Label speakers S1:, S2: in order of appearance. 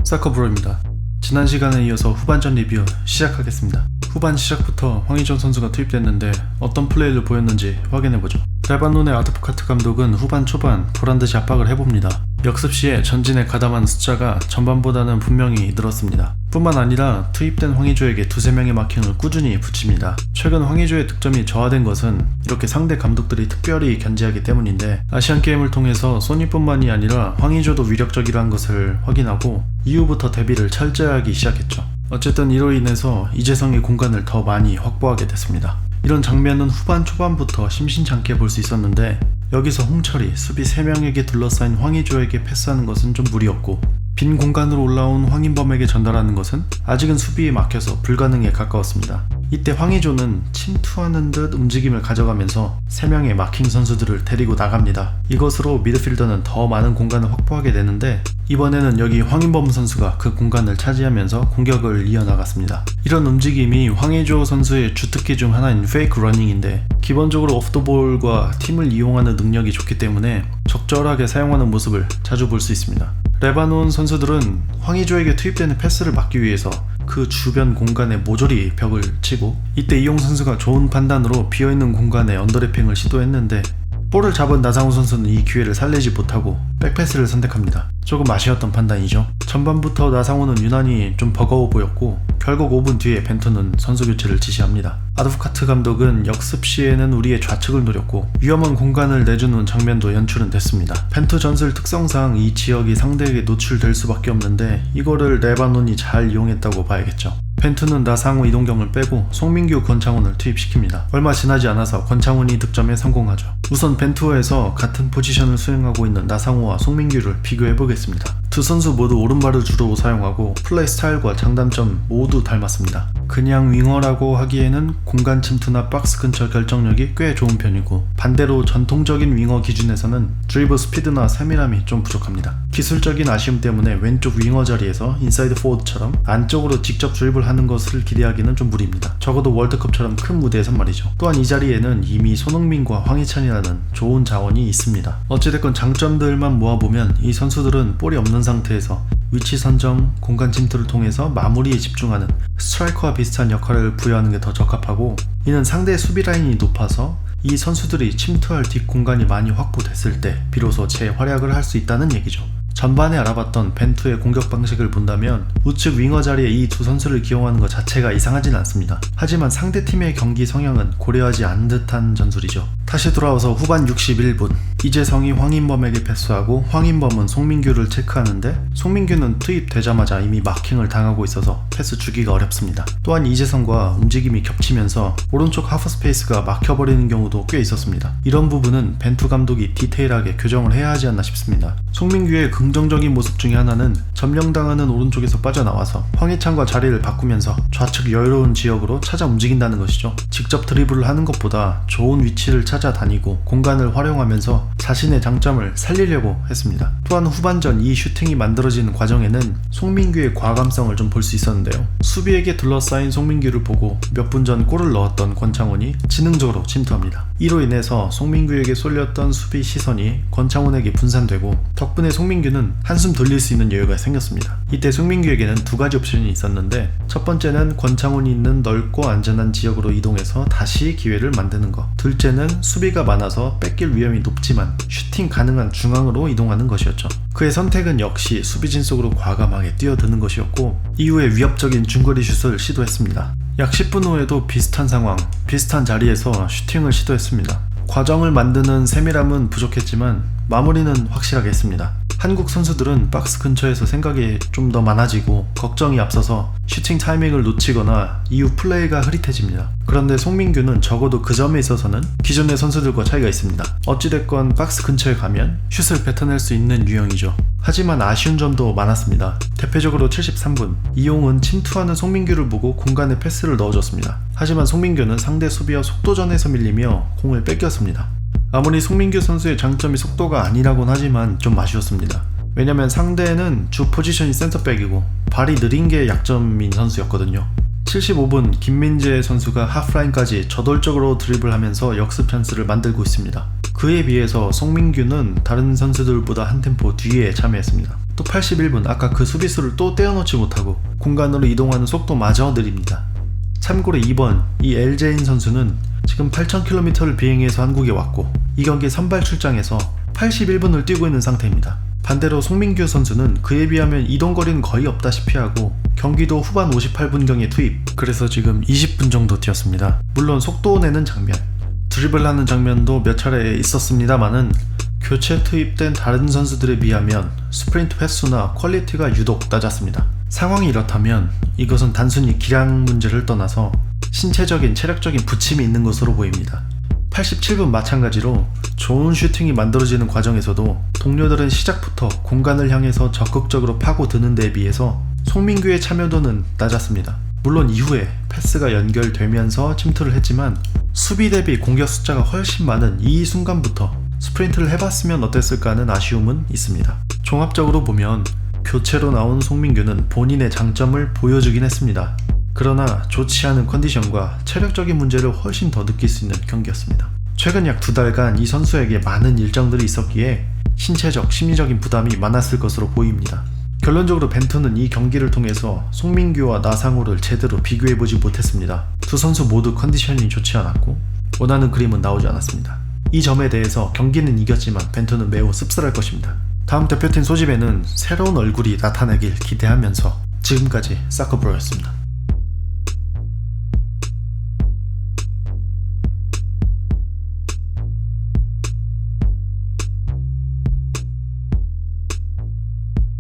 S1: 사커브로입니다. 지난 시간에 이어서 후반전 리뷰 시작하겠습니다. 후반 시작부터 황의조 선수가 투입됐는데 어떤 플레이를 보였는지 확인해보죠. 레바논의 아드포카트 감독은 후반 초반 보란듯이 압박을 해봅니다. 역습 시에 전진에 가담한 숫자가 전반보다는 분명히 늘었습니다. 뿐만 아니라 투입된 황의조에게 두세 명의 마킹을 꾸준히 붙입니다. 최근 황의조의 득점이 저하된 것은 이렇게 상대 감독들이 특별히 견제하기 때문인데, 아시안게임을 통해서 소니뿐만이 아니라 황의조도 위력적이라는 것을 확인하고 이후부터 데뷔를 철저하기 시작했죠. 어쨌든 이로 인해서 이재성의 공간을 더 많이 확보하게 됐습니다. 이런 장면은 후반 초반부터 심심찮게 볼 수 있었는데, 여기서 홍철이 수비 3명에게 둘러싸인 황의조에게 패스하는 것은 좀 무리였고, 빈 공간으로 올라온 황인범에게 전달하는 것은 아직은 수비에 막혀서 불가능에 가까웠습니다. 이때 황의조는 침투하는 듯 움직임을 가져가면서 3명의 마킹 선수들을 데리고 나갑니다. 이것으로 미드필더는 더 많은 공간을 확보하게 되는데, 이번에는 여기 황인범 선수가 그 공간을 차지하면서 공격을 이어나갔습니다. 이런 움직임이 황의조 선수의 주특기 중 하나인 페이크 러닝인데, 기본적으로 오프더볼과 팀을 이용하는 능력이 좋기 때문에 적절하게 사용하는 모습을 자주 볼 수 있습니다. 레바논 선수들은 황의조에게 투입되는 패스를 막기 위해서 그 주변 공간에 모조리 벽을 치고, 이때 이용 선수가 좋은 판단으로 비어있는 공간에 언더래핑을 시도했는데, 볼을 잡은 나상호 선수는 이 기회를 살리지 못하고 백패스를 선택합니다. 조금 아쉬웠던 판단이죠. 전반부터 나상호는 유난히 좀 버거워 보였고, 결국 5분 뒤에 벤투는 선수 교체를 지시합니다. 아드포카트 감독은 역습 시에는 우리의 좌측을 노렸고 위험한 공간을 내주는 장면도 연출은 됐습니다. 벤투 전술 특성상 이 지역이 상대에게 노출될 수밖에 없는데, 이거를 레바논이 잘 이용했다고 봐야겠죠. 벤투는 나상호 이동경을 빼고 송민규, 권창훈을 투입시킵니다. 얼마 지나지 않아서 권창훈이 득점에 성공하죠. 우선 벤투어에서 같은 포지션을 수행하고 있는 나상호와 송민규를 비교해보겠습니다. 두 선수 모두 오른발을 주로 사용하고 플레이 스타일과 장단점 모두 닮았습니다. 그냥 윙어라고 하기에는 공간 침투나 박스 근처 결정력이 꽤 좋은 편이고, 반대로 전통적인 윙어 기준에서는 드리블 스피드나 세밀함이 좀 부족합니다. 기술적인 아쉬움 때문에 왼쪽 윙어 자리에서 인사이드 포워드처럼 안쪽으로 직접 드리블하는 것을 기대하기는 좀 무리입니다. 적어도 월드컵처럼 큰 무대에선 말이죠. 또한 이 자리에는 이미 손흥민과 황희찬이라는 좋은 자원이 있습니다. 어찌됐건 장점들만 모아보면 이 선수들은 볼이 없는 상태에서 위치 선정, 공간 침투를 통해서 마무리에 집중하는 스트라이커와 비슷한 역할을 부여하는 게 더 적합하고, 이는 상대의 수비 라인이 높아서 이 선수들이 침투할 뒷 공간이 많이 확보됐을 때 비로소 재활약을 할 수 있다는 얘기죠. 전반에 알아봤던 벤투의 공격 방식을 본다면 우측 윙어 자리에 이 두 선수를 기용하는 것 자체가 이상하진 않습니다. 하지만 상대팀의 경기 성향은 고려하지 않은 듯한 전술이죠. 다시 돌아와서 후반 61분, 이재성이 황인범에게 패스하고 황인범은 송민규를 체크하는데, 송민규는 투입되자마자 이미 마킹을 당하고 있어서 패스 주기가 어렵습니다. 또한 이재성과 움직임이 겹치면서 오른쪽 하프 스페이스가 막혀버리는 경우도 꽤 있었습니다. 이런 부분은 벤투 감독이 디테일하게 교정을 해야 하지 않나 싶습니다. 송민규의 긍정적인 모습 중에 하나는 점령당하는 오른쪽에서 빠져나와서 황희찬과 자리를 바꾸면서 좌측 여유로운 지역으로 찾아 움직인다는 것이죠. 직접 드리블을 하는 것보다 좋은 위치를 찾아다니고 공간을 활용하면서 자신의 장점을 살리려고 했습니다. 또한 후반전 이 슈팅이 만들어지는 과정에는 송민규의 과감성을 좀 볼 수 있었는데요. 수비에게 둘러싸인 송민규를 보고 몇 분 전 골을 넣었던 권창훈이 지능적으로 침투합니다. 이로 인해서 송민규에게 쏠렸던 수비 시선이 권창훈에게 분산되고, 덕분에 송민규는 한숨 돌릴 수 있는 여유가 생겼습니다. 이때 송민규에게는 두 가지 옵션이 있었는데, 첫 번째는 권창훈이 있는 넓고 안전한 지역으로 이동해서 다시 기회를 만드는 것, 둘째는 수비가 많아서 뺏길 위험이 높지만 슈팅 가능한 중앙으로 이동하는 것이었죠. 그의 선택은 역시 수비진 속으로 과감하게 뛰어드는 것이었고, 이후에 위협적인 중거리 슛을 시도했습니다. 약 10분 후에도 비슷한 상황, 비슷한 자리에서 슈팅을 시도했습니다. 과정을 만드는 세밀함은 부족했지만 마무리는 확실하게 했습니다. 한국 선수들은 박스 근처에서 생각이 좀 더 많아지고 걱정이 앞서서 슈팅 타이밍을 놓치거나 이후 플레이가 흐릿해집니다. 그런데 송민규는 적어도 그 점에 있어서는 기존의 선수들과 차이가 있습니다. 어찌됐건 박스 근처에 가면 슛을 뱉어낼 수 있는 유형이죠. 하지만 아쉬운 점도 많았습니다. 대표적으로 73분, 이용은 침투하는 송민규를 보고 공간에 패스를 넣어줬습니다. 하지만 송민규는 상대 수비와 속도전에서 밀리며 공을 뺏겼습니다. 아무리 송민규 선수의 장점이 속도가 아니라곤 하지만 좀 아쉬웠습니다. 왜냐면 상대는 주 포지션이 센터백이고 발이 느린 게 약점인 선수였거든요. 75분 김민재 선수가 하프라인까지 저돌적으로 드리블하면서 역습 찬스를 만들고 있습니다. 그에 비해서 송민규는 다른 선수들보다 한 템포 뒤에 참여했습니다. 또 81분 아까 그 수비수를 또 떼어놓지 못하고 공간으로 이동하는 속도마저 느립니다. 참고로 이번 이 LJ인 선수는 지금 8,000km를 비행해서 한국에 왔고 이 경기에 선발 출장해서 81분을 뛰고 있는 상태입니다. 반대로 송민규 선수는 그에 비하면 이동거리는 거의 없다시피 하고 경기도 후반 58분경에 투입, 그래서 지금 20분 정도 뛰었습니다. 물론 속도 내는 장면, 드리블하는 장면도 몇 차례 있었습니다만은 교체 투입된 다른 선수들에 비하면 스프린트 횟수나 퀄리티가 유독 낮았습니다. 상황이 이렇다면 이것은 단순히 기량 문제를 떠나서 신체적인 체력적인 부침이 있는 것으로 보입니다. 87분 마찬가지로 좋은 슈팅이 만들어지는 과정에서도 동료들은 시작부터 공간을 향해서 적극적으로 파고드는 데에 비해서 송민규의 참여도는 낮았습니다. 물론 이후에 패스가 연결되면서 침투를 했지만 수비 대비 공격 숫자가 훨씬 많은 이 순간부터 스프린트를 해봤으면 어땠을까 하는 아쉬움은 있습니다. 종합적으로 보면 교체로 나온 송민규는 본인의 장점을 보여주긴 했습니다. 그러나 좋지 않은 컨디션과 체력적인 문제를 훨씬 더 느낄 수 있는 경기였습니다. 최근 약 2달간 이 선수에게 많은 일정들이 있었기에 신체적, 심리적인 부담이 많았을 것으로 보입니다. 결론적으로 벤투는 이 경기를 통해서 송민규와 나상호를 제대로 비교해보지 못했습니다. 두 선수 모두 컨디션이 좋지 않았고 원하는 그림은 나오지 않았습니다. 이 점에 대해서 경기는 이겼지만 벤투는 매우 씁쓸할 것입니다. 다음 대표팀 소집에는 새로운 얼굴이 나타나길 기대하면서 지금까지 사커브로였습니다.